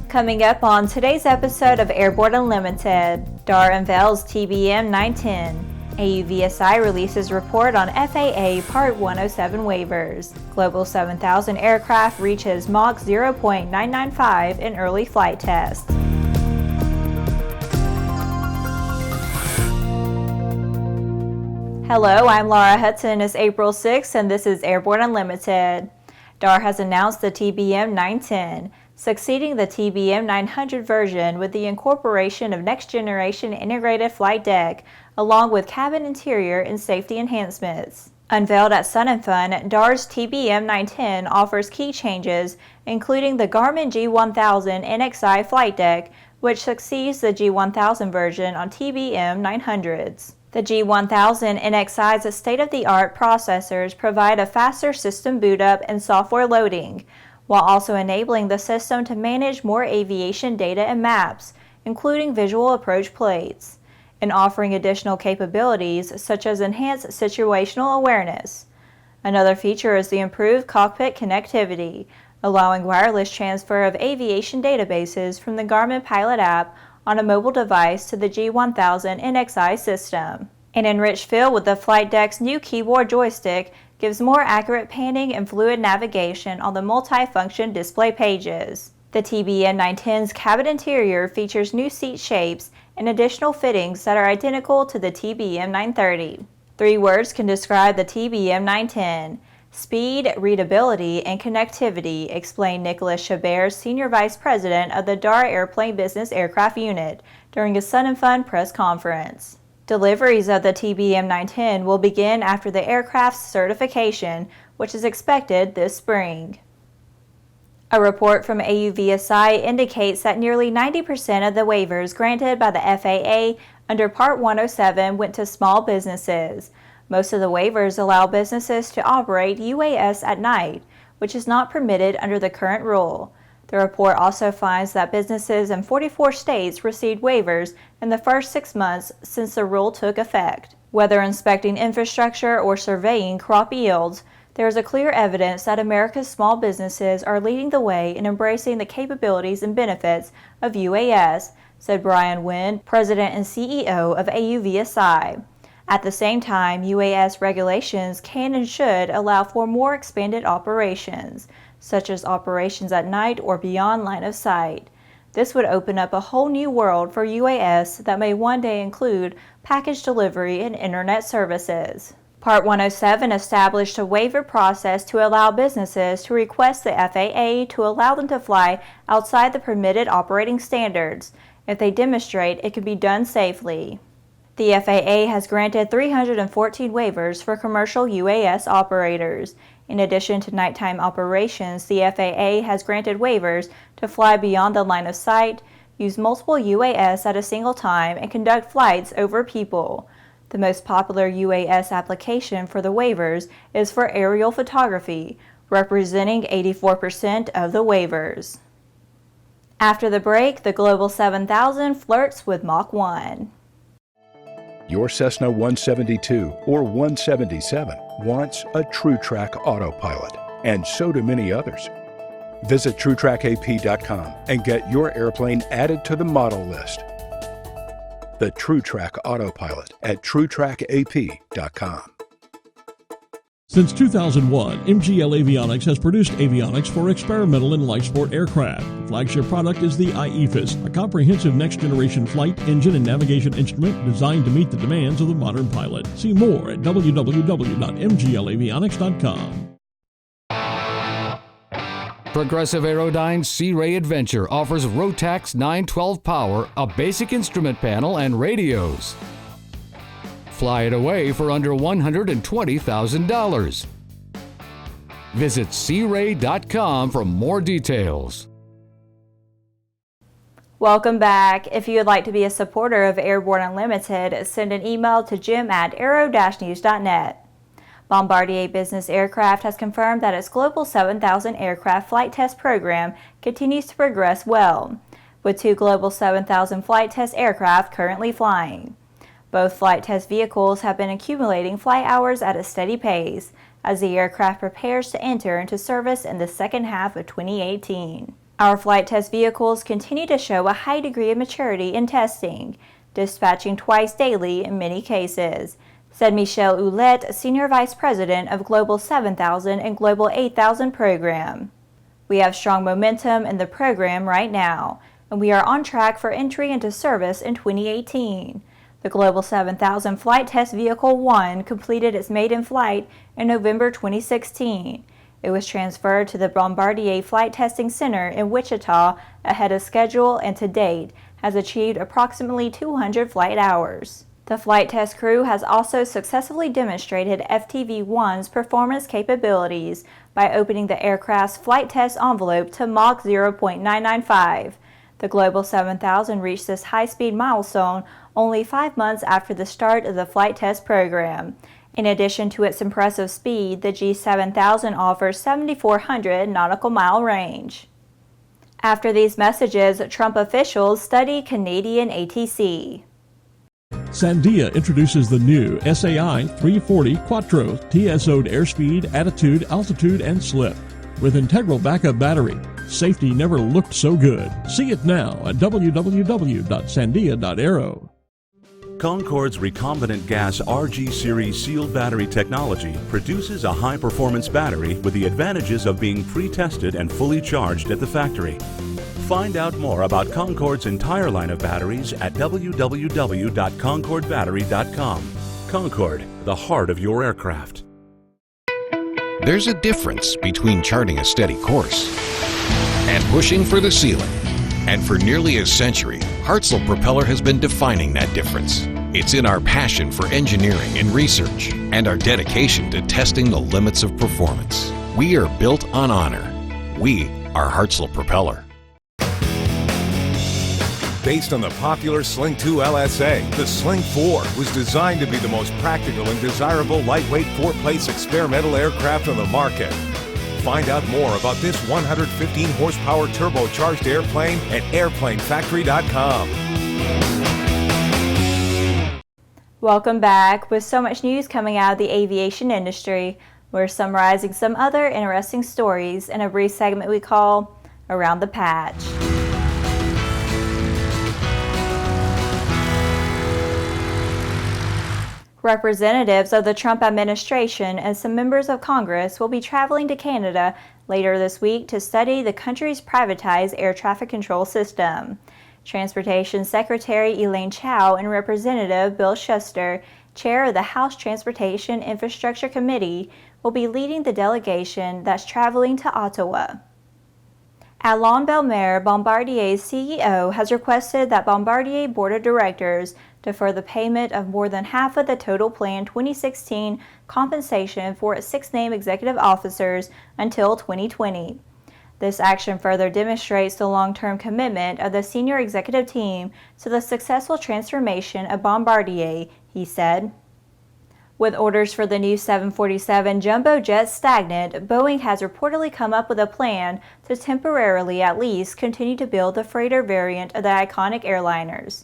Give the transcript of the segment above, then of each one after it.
Coming up on today's episode of Airborne Unlimited, DAR unveils TBM 910. AUVSI releases report on FAA Part 107 waivers. Global 7000 aircraft reaches Mach 0.995 in early flight test. Hello, I'm Laura Hudson. It's April 6th and this is Airborne Unlimited. DAR has announced the TBM 910, succeeding the TBM 900 version with the incorporation of next-generation integrated flight deck, along with cabin interior and safety enhancements. Unveiled at Sun & Fun, DAR's TBM 910 offers key changes, including the Garmin G1000 NXi flight deck, which succeeds the G1000 version on TBM 900s. The G1000 NXi's state-of-the-art processors provide a faster system boot-up and software loading, while also enabling the system to manage more aviation data and maps, including visual approach plates, and offering additional capabilities such as enhanced situational awareness. Another feature is the improved cockpit connectivity, allowing wireless transfer of aviation databases from the Garmin Pilot app on a mobile device to the G1000 NXi system. An enriched feel with the flight deck's new keyboard joystick gives more accurate panning and fluid navigation on the multi-function display pages. The TBM 910's cabin interior features new seat shapes and additional fittings that are identical to the TBM 930. 3 words can describe the TBM 910: speed, readability, and connectivity, explained Nicholas Chabert, Senior Vice President of the DAR Airplane Business Aircraft Unit, during a Sun & Fun press conference. Deliveries of the TBM 910 will begin after the aircraft's certification, which is expected this spring. A report from AUVSI indicates that nearly 90% of the waivers granted by the FAA under Part 107 went to small businesses. Most of the waivers allow businesses to operate UAS at night, which is not permitted under the current rule. The report also finds that businesses in 44 states received waivers in the first 6 months since the rule took effect. Whether inspecting infrastructure or surveying crop yields, there is a clear evidence that America's small businesses are leading the way in embracing the capabilities and benefits of UAS, said Brian Wynne, President and CEO of AUVSI. At the same time, UAS regulations can and should allow for more expanded operations, such as operations at night or beyond line of sight. This would open up a whole new world for UAS that may one day include package delivery and internet services. Part 107 established a waiver process to allow businesses to request the FAA to allow them to fly outside the permitted operating standards if they demonstrate it can be done safely. The FAA has granted 314 waivers for commercial UAS operators. In addition to nighttime operations, the FAA has granted waivers to fly beyond the line of sight, use multiple UAS at a single time, and conduct flights over people. The most popular UAS application for the waivers is for aerial photography, representing 84% of the waivers. After the break, the Global 7000 flirts with Mach 1. Your Cessna 172 or 177 wants a TrueTrack autopilot, and so do many others. Visit TrueTrackAP.com and get your airplane added to the model list. The TrueTrack autopilot at TrueTrackAP.com. Since 2001, MGL Avionics has produced avionics for experimental and light sport aircraft. The flagship product is the AOPA, a comprehensive next-generation flight, engine, and navigation instrument designed to meet the demands of the modern pilot. See more at www.mglavionics.com. Progressive Aerodyne's Sea Ray Adventure offers Rotax 912 power, a basic instrument panel, and radios. Fly it away for under $120,000. Visit searay.com for more details. Welcome back. If you would like to be a supporter of Airborne Unlimited, send an email to jim@aero-news.net. Bombardier Business Aircraft has confirmed that its Global 7000 aircraft flight test program continues to progress well, with 2 Global 7000 flight test aircraft currently flying. Both flight test vehicles have been accumulating flight hours at a steady pace as the aircraft prepares to enter into service in the second half of 2018. Our flight test vehicles continue to show a high degree of maturity in testing, dispatching twice daily in many cases, said Michelle Ouellette, Senior Vice President of Global 7000 and Global 8000 program. We have strong momentum in the program right now, and we are on track for entry into service in 2018. The Global 7000 Flight Test Vehicle 1 completed its maiden flight in November 2016. It was transferred to the Bombardier Flight Testing Center in Wichita ahead of schedule and to date has achieved approximately 200 flight hours. The flight test crew has also successfully demonstrated FTV-1's performance capabilities by opening the aircraft's flight test envelope to Mach 0.995. The Global 7000 reached this high-speed milestone only 5 months after the start of the flight test program. In addition to its impressive speed, the G1000 offers 7,400 nautical mile range. After these messages, Trump officials study Canadian ATC. Sandia introduces the new SAI 340 Quattro TSO'd airspeed, attitude, altitude, and slip. With integral backup battery, safety never looked so good. See it now at www.sandia.aero. Concorde's recombinant gas RG series sealed battery technology produces a high-performance battery with the advantages of being pre-tested and fully charged at the factory. Find out more about Concorde's entire line of batteries at www.concordebattery.com. Concorde, the heart of your aircraft. There's a difference between charting a steady course and pushing for the ceiling. And for nearly a century, Hartzell Propeller has been defining that difference. It's in our passion for engineering and research and our dedication to testing the limits of performance. We are built on honor. We are Hartzell Propeller. Based on the popular Sling 2 LSA, the Sling 4 was designed to be the most practical and desirable lightweight four-place experimental aircraft on the market. Find out more about this 115 horsepower turbocharged airplane at airplanefactory.com. Welcome back. With so much news coming out of the aviation industry, we're summarizing some other interesting stories in a brief segment we call Around the Patch. Representatives of the Trump administration and some members of Congress will be traveling to Canada later this week to study the country's privatized air traffic control system. Transportation Secretary Elaine Chao and Representative Bill Shuster, chair of the House Transportation Infrastructure Committee, will be leading the delegation that's traveling to Ottawa. Alain Bellemare, Bombardier's CEO, has requested that Bombardier Board of Directors defer the payment of more than half of the total planned 2016 compensation for its 6 named executive officers until 2020. This action further demonstrates the long-term commitment of the senior executive team to the successful transformation of Bombardier, he said. With orders for the new 747 jumbo jet stagnant, Boeing has reportedly come up with a plan to temporarily at least continue to build the freighter variant of the iconic airliners.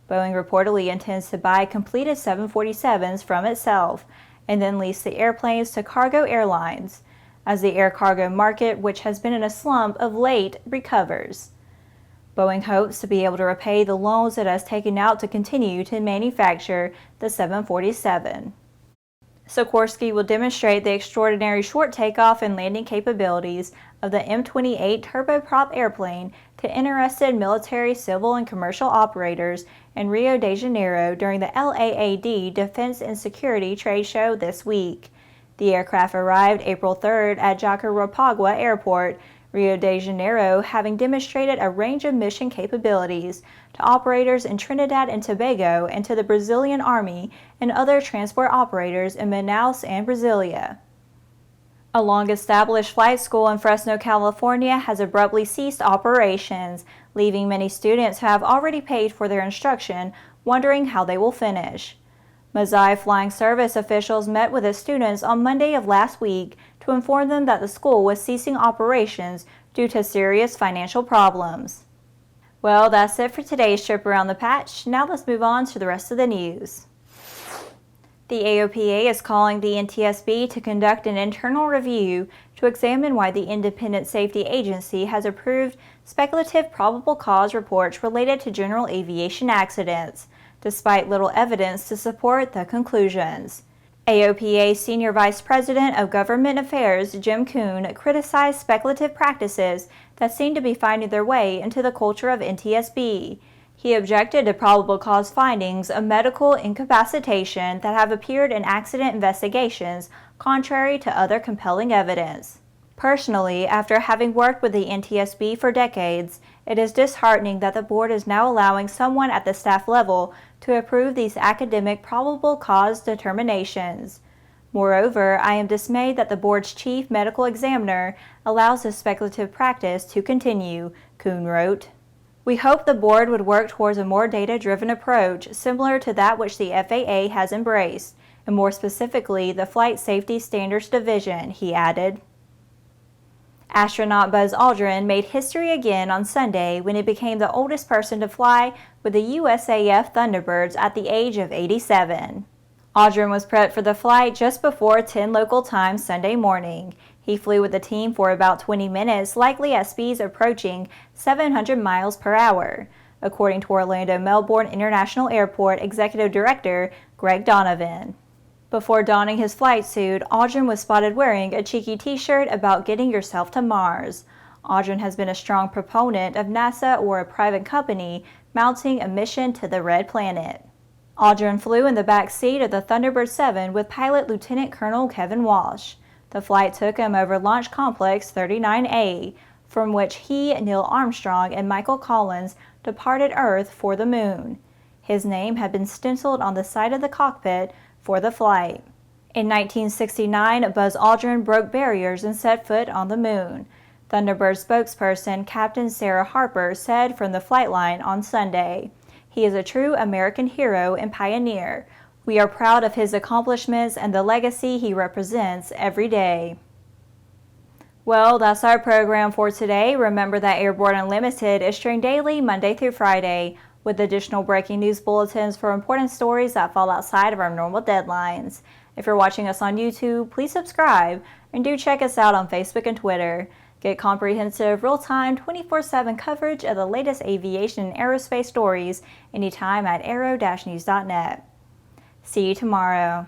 Boeing reportedly intends to buy completed 747s from itself and then lease the airplanes to cargo airlines, as the air cargo market, which has been in a slump of late, recovers. Boeing hopes to be able to repay the loans it has taken out to continue to manufacture the 747. Sikorsky will demonstrate the extraordinary short takeoff and landing capabilities of the M28 turboprop airplane to interested military, civil, and commercial operators in Rio de Janeiro during the LAAD Defense and Security Trade Show this week. The aircraft arrived April 3rd at Jacarepaguá Airport, Rio de Janeiro, having demonstrated a range of mission capabilities to operators in Trinidad and Tobago and to the Brazilian Army and other transport operators in Manaus and Brasilia. A long-established flight school in Fresno, California has abruptly ceased operations, leaving many students who have already paid for their instruction wondering how they will finish. Mazai Flying Service officials met with the students on Monday of last week to inform them that the school was ceasing operations due to serious financial problems. Well, that's it for today's trip around the patch. Now let's move on to the rest of the news. The AOPA is calling the NTSB to conduct an internal review to to examine why the independent safety agency has approved speculative probable cause reports related to general aviation accidents, despite little evidence to support the conclusions. AOPA Senior Vice President of Government Affairs Jim Kuhn criticized speculative practices that seem to be finding their way into the culture of NTSB. He objected to probable cause findings of medical incapacitation that have appeared in accident investigations, contrary to other compelling evidence. Personally, after having worked with the NTSB for decades, it is disheartening that the board is now allowing someone at the staff level to approve these academic probable cause determinations. Moreover, I am dismayed that the board's chief medical examiner allows this speculative practice to continue, Kuhn wrote. We hope the board would work towards a more data-driven approach similar to that which the FAA has embraced, and more specifically the Flight Safety Standards Division, he added. Astronaut Buzz Aldrin made history again on Sunday when he became the oldest person to fly with the USAF Thunderbirds at the age of 87. Aldrin was prepped for the flight just before 10 local time Sunday morning. He flew with the team for about 20 minutes, likely at speeds approaching 700 miles per hour, according to Orlando Melbourne International Airport Executive Director Greg Donovan. Before donning his flight suit, Aldrin was spotted wearing a cheeky t-shirt about getting yourself to Mars. Aldrin has been a strong proponent of NASA or a private company mounting a mission to the Red Planet. Aldrin flew in the back seat of the Thunderbird 7 with pilot Lieutenant Colonel Kevin Walsh. The flight took him over Launch Complex 39A, from which he, Neil Armstrong, and Michael Collins departed Earth for the Moon. His name had been stenciled on the side of the cockpit for the flight. In 1969, Buzz Aldrin broke barriers and set foot on the Moon. Thunderbird spokesperson Captain Sarah Harper said from the flight line on Sunday, "He is a true American hero and pioneer. We are proud of his accomplishments and the legacy he represents every day." Well, that's our program for today. Remember that Airborne Unlimited is streamed daily Monday through Friday, with additional breaking news bulletins for important stories that fall outside of our normal deadlines. If you're watching us on YouTube, please subscribe and do check us out on Facebook and Twitter. Get comprehensive, real-time, 24/7 coverage of the latest aviation and aerospace stories anytime at aero-news.net. See you tomorrow.